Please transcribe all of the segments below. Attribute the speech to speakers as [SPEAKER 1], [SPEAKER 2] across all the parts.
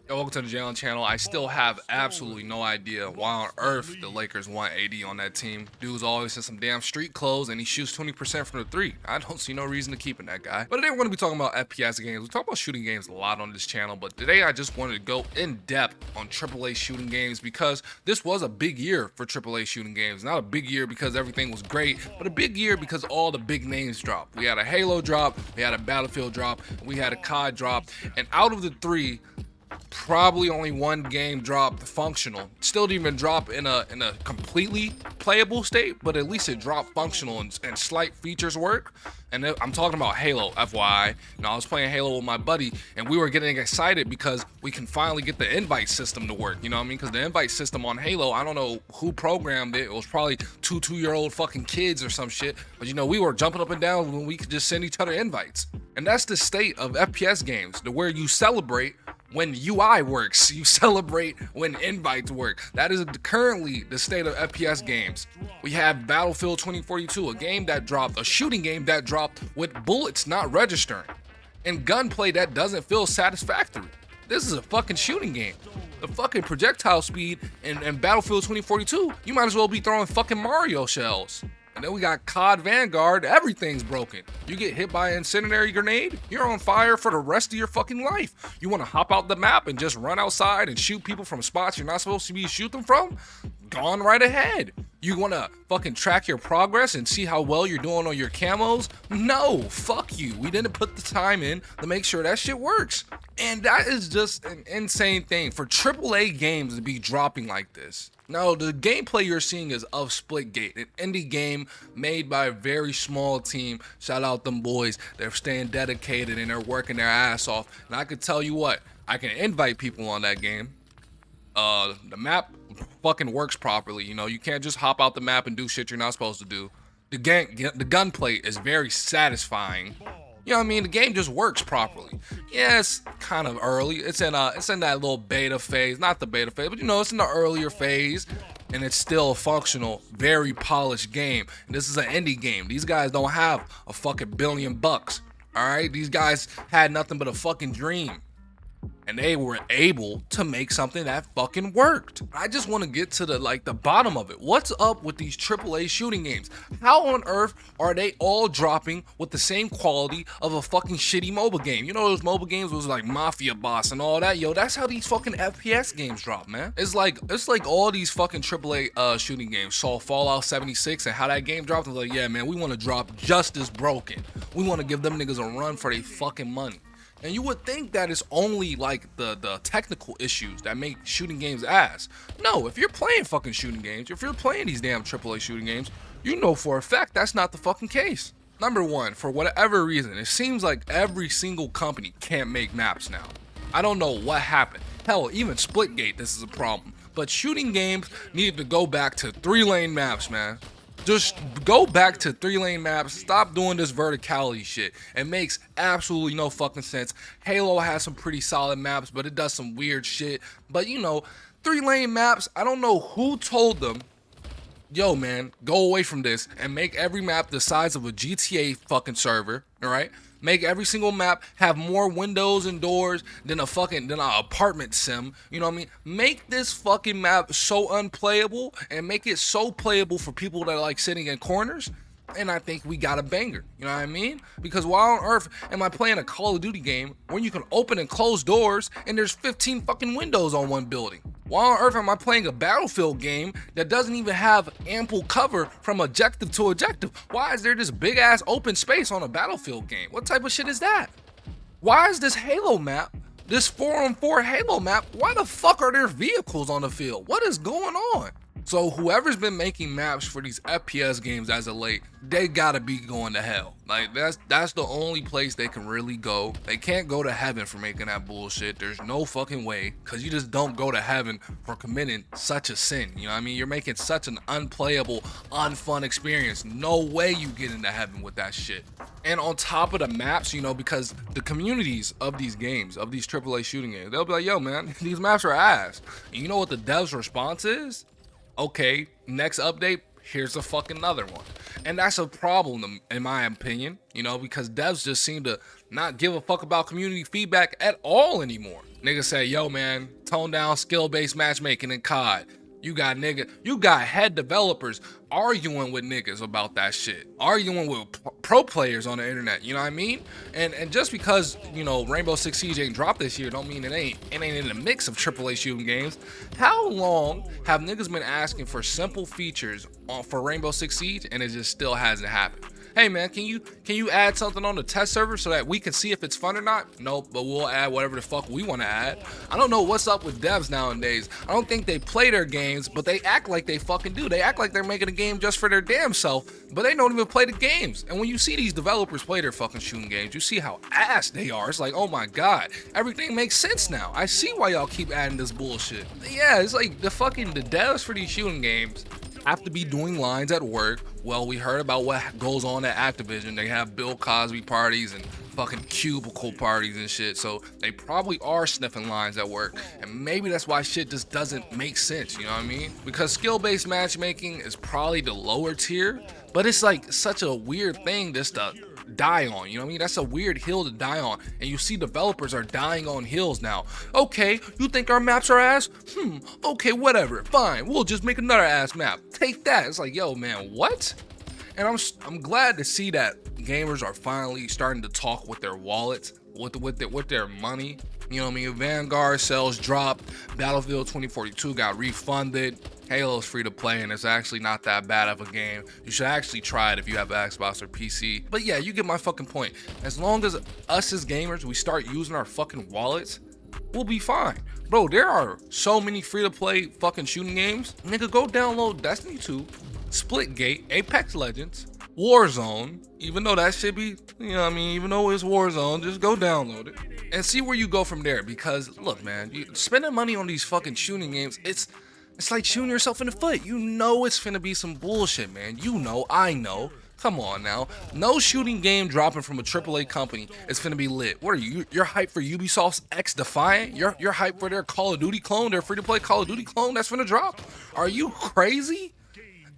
[SPEAKER 1] Yo, welcome to the Jalen channel. I still have absolutely no idea why on earth the Lakers want AD on that team. Dude's always in some damn street clothes and he shoots 20% from the three. I don't see no reason to keeping that guy. But today we're going to be talking about FPS games. We talk about shooting games a lot on this channel, but today I just wanted to go in depth on AAA shooting games because this was a big year for AAA shooting games. Not a big year because everything was great, but a big year because all the big names dropped. We had a Halo drop, we had a Battlefield drop, we had a COD drop, and out of the three, probably only one game dropped functional. Still didn't even drop in a completely playable state, but at least it dropped functional and slight features work. And I'm talking about Halo, FYI. I was playing Halo with my buddy, and we were getting excited because we can finally get the invite system to work. You know what I mean? Because the invite system on Halo, I don't know who programmed it. It was probably two-year-old fucking kids or some shit. But we were jumping up and down when we could just send each other invites. And that's the state of FPS games, to where you celebrate when UI works, you celebrate when invites work. That is currently the state of FPS games. We have Battlefield 2042, a game that dropped, a shooting game that dropped with bullets not registering, and gunplay that doesn't feel satisfactory. This is a fucking shooting game. The fucking projectile speed in Battlefield 2042, you might as well be throwing fucking Mario shells. And then we got COD Vanguard, everything's broken. You get hit by an incendiary grenade, you're on fire for the rest of your fucking life. You wanna hop out the map and just run outside and shoot people from spots you're not supposed to be shooting from? Gone right ahead. You wanna fucking track your progress and see how well you're doing on your camos? No, fuck you. We didn't put the time in to make sure that shit works. And that is just an insane thing for AAA games to be dropping like this. No, the gameplay you're seeing is of Splitgate, an indie game made by a very small team. Shout out them boys. They're staying dedicated and they're working their ass off. And I can tell you what, I can invite people on that game. The map fucking works properly. You can't just hop out the map and do shit you're not supposed to do. The gunplay is very satisfying. You know what I mean? The game just works properly. Yeah, it's kind of early. It's in that little beta phase. Not the beta phase, but it's in the earlier phase. And it's still a functional, very polished game. And this is an indie game. These guys don't have a fucking $1 billion. Alright? These guys had nothing but a fucking dream. And they were able to make something that fucking worked. I just want to get to the bottom of it. What's up with these AAA shooting games? How on earth are they all dropping with the same quality of a fucking shitty mobile game? Those mobile games was like Mafia Boss and all that. Yo, that's how these fucking FPS games drop, man. It's like all these fucking AAA shooting games saw Fallout 76 and how that game dropped. And was like, yeah, man, we want to drop just as broken. We want to give them niggas a run for their fucking money. And you would think that it's only like the technical issues that make shooting games ass. No, if you're playing fucking shooting games, if you're playing these damn AAA shooting games, you know for a fact that's not the fucking case. Number one, for whatever reason, it seems like every single company can't make maps now. I don't know what happened. Hell, even Splitgate, this is a problem. But shooting games need to go back to 3-lane maps, man. Just go back to 3-lane maps. Stop doing this verticality shit. It makes absolutely no fucking sense. Halo has some pretty solid maps, but it does some weird shit. But 3-lane maps, I don't know who told them, yo man, go away from this and make every map the size of a GTA fucking server, alright? Make every single map have more windows and doors than an apartment sim. You know what I mean? Make this fucking map so unplayable and make it so playable for people that like sitting in corners. And I think we got a banger. You know what I mean? Because why on earth am I playing a Call of Duty game when you can open and close doors and there's 15 fucking windows on one building? Why on earth am I playing a Battlefield game that doesn't even have ample cover from objective to objective? Why is there this big ass open space on a Battlefield game? What type of shit is that? Why is this Halo map, this 4-on-4 Halo map, why the fuck are there vehicles on the field? What is going on? So whoever's been making maps for these FPS games as of late, they gotta be going to hell. Like that's the only place they can really go. They can't go to heaven for making that bullshit. There's no fucking way, cause you just don't go to heaven for committing such a sin. You know what I mean? You're making such an unplayable, unfun experience. No way you get into heaven with that shit. And on top of the maps, because the communities of these games, of these AAA shooting games, they'll be like, yo man, these maps are ass. And you know what the devs' response is? Okay, next update, here's a fucking another one. And that's a problem in my opinion, because devs just seem to not give a fuck about community feedback at all anymore. Niggas say, yo man, tone down skill-based matchmaking in COD. You got head developers arguing with niggas about that shit, arguing with pro players on the internet. You know what I mean? And just because Rainbow Six Siege ain't dropped this year, don't mean it ain't in the mix of AAA shooting games. How long have niggas been asking for simple features for Rainbow Six Siege and it just still hasn't happened? Hey man, can you add something on the test server so that we can see if it's fun or not? Nope, but we'll add whatever the fuck we want to add. I don't know what's up with devs nowadays. I don't think they play their games, but they act like they fucking do. They act like they're making a game just for their damn self, but they don't even play the games. And when you see these developers play their fucking shooting games, you see how ass they are. It's like, oh my god, everything makes sense now. I see why y'all keep adding this bullshit. Yeah, it's like the devs for these shooting games have to be doing lines at work. Well, we heard about what goes on at Activision. They have Bill Cosby parties and fucking cubicle parties and shit, so they probably are sniffing lines at work, and maybe that's why shit just doesn't make sense, you know what I mean? Because skill-based matchmaking is probably the lower tier, but it's like such a weird thing just to die on, you know what I mean? That's a weird hill to die on, and you see developers are dying on hills now. Okay, you think our maps are ass? Okay, whatever, fine, we'll just make another ass map. Take that. It's like, yo man, what? And I'm glad to see that gamers are finally starting to talk with their wallets, with their money. You know what I mean? Vanguard sales dropped, Battlefield 2042 got refunded, Halo's free to play, and it's actually not that bad of a game. You should actually try it if you have an Xbox or PC. But yeah, you get my fucking point. As long as us as gamers, we start using our fucking wallets, we'll be fine. Bro, there are so many free to play fucking shooting games. Nigga, go download Destiny 2, Splitgate, Apex Legends, Warzone, even though that should be, you know what I mean, even though it's Warzone, just go download it and see where you go from there. Because look man, spending money on these fucking shooting games, it's like shooting yourself in the foot. You know it's finna be some bullshit, man. You know, I know. Come on now. No shooting game dropping from a AAA company is finna be lit. What are you? You're hyped for Ubisoft's X Defiant? You're hyped for their Call of Duty clone, their free-to-play Call of Duty clone that's finna drop? Are you crazy?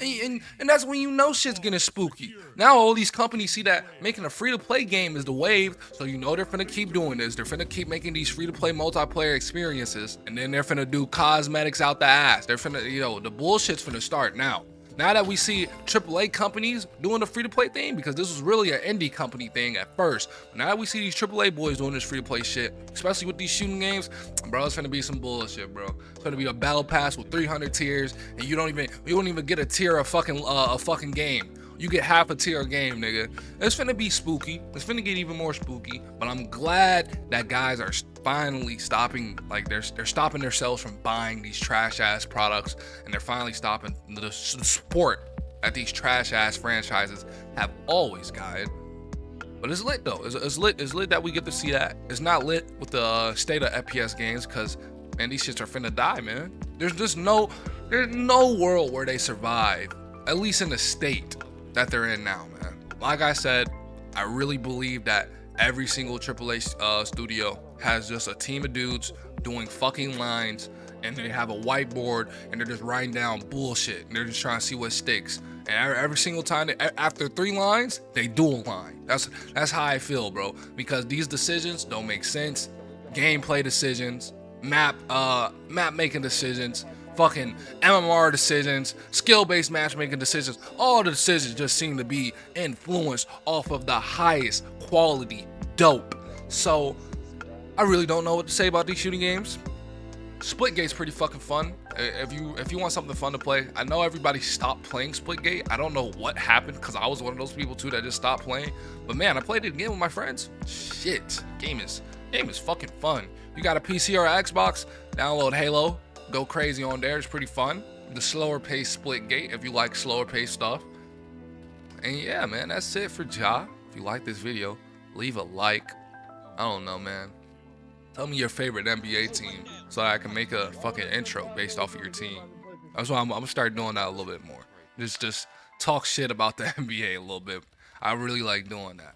[SPEAKER 1] And that's when you know shit's getting spooky. Now all these companies see that making a free-to-play game is the wave, so you know they're finna keep doing this. They're finna keep making these free-to-play multiplayer experiences, and then they're finna do cosmetics out the ass. They're finna, the bullshit's finna start now. Now that we see AAA companies doing the free-to-play thing, because this was really an indie company thing at first, but now that we see these AAA boys doing this free-to-play shit, especially with these shooting games, bro, it's finna be some bullshit, bro. It's gonna be a battle pass with 300 tiers, and you don't even get a tier of a fucking game. You get half a tier of game, nigga. It's finna be spooky. It's finna get even more spooky. But I'm glad that guys are finally stopping, like they're stopping themselves from buying these trash ass products, and they're finally stopping the support that these trash ass franchises have always gotten. But it's lit though. It's lit that we get to see that. It's not lit with the state of FPS games, because man, these shits are finna die, man. There's no world where they survive, at least in the state that they're in now, man. Like I said, I really believe that every single AAA studio has just a team of dudes doing fucking lines, and they have a whiteboard and they're just writing down bullshit, and they're just trying to see what sticks. And every single time, after 3 lines, they do a line. That's how I feel, bro. Because these decisions don't make sense. Gameplay decisions, map making decisions, fucking MMR decisions, skill-based matchmaking decisions, all the decisions just seem to be influenced off of the highest quality dope. So I really don't know what to say about these shooting games. Splitgate's pretty fucking fun. If you want something fun to play, I know everybody stopped playing Splitgate. I don't know what happened, because I was one of those people too that just stopped playing. But man, I played it again with my friends. Shit, game is fucking fun. You got a PC or an Xbox, download Halo. Go crazy on there. It's pretty fun. The slower paced Splitgate if you like slower paced stuff. And yeah, man, that's it for Ja. If you like this video, leave a like. I don't know, man. Tell me your favorite NBA team so that I can make a fucking intro based off of your team. That's why I'm gonna start doing that a little bit more. Just talk shit about the NBA a little bit. I really like doing that.